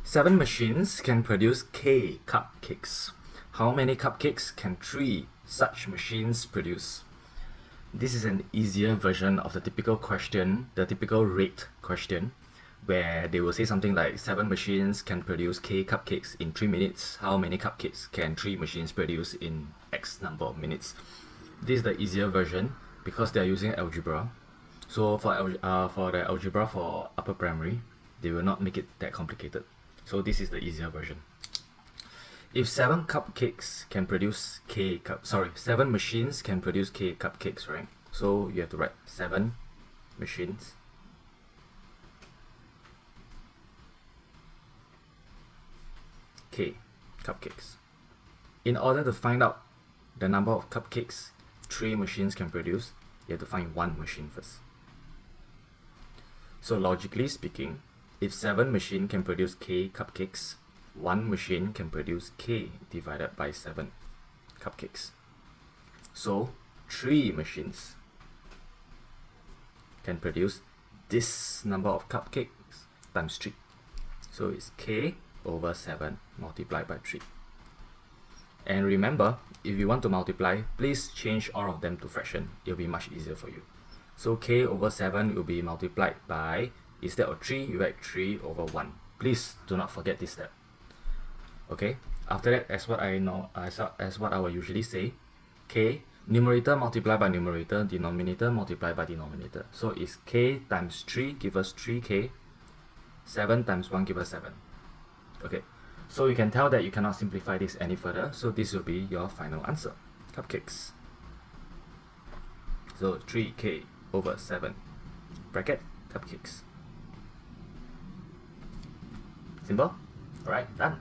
7 machines can produce K cupcakes. How many cupcakes can 3 such machines produce? This is an easier version of the typical question, the typical rate question, where they will say something like 7 machines can produce K cupcakes in 3 minutes. How many cupcakes can 3 machines produce in X number of minutes? This is the easier version because they are using algebra. So for the algebra for upper primary, they will not make it that complicated. So this is the easier version. If 7 cupcakes can produce 7 machines can produce K cupcakes, right? So you have to write 7 machines K cupcakes. In order to find out the number of cupcakes 3 machines can produce, you have to find 1 machine first. So logically speaking, if 7 machines can produce K cupcakes, 1 machine can produce K divided by 7 cupcakes. So 3 machines can produce this number of cupcakes times 3. So it's K over 7 multiplied by 3. And remember, if you want to multiply, please change all of them to fraction. It will be much easier for you. So K over 7 will be multiplied by, instead of 3, you write 3 over 1. Please do not forget this step. Okay, after that, as what I will usually say, K, numerator multiplied by numerator, denominator multiplied by denominator. So it's K times 3 give us 3K, 7 times 1 give us 7. Okay, so you can tell that you cannot simplify this any further, so this will be your final answer, cupcakes. So 3K over 7, bracket, cupcakes. Simple? Alright, done.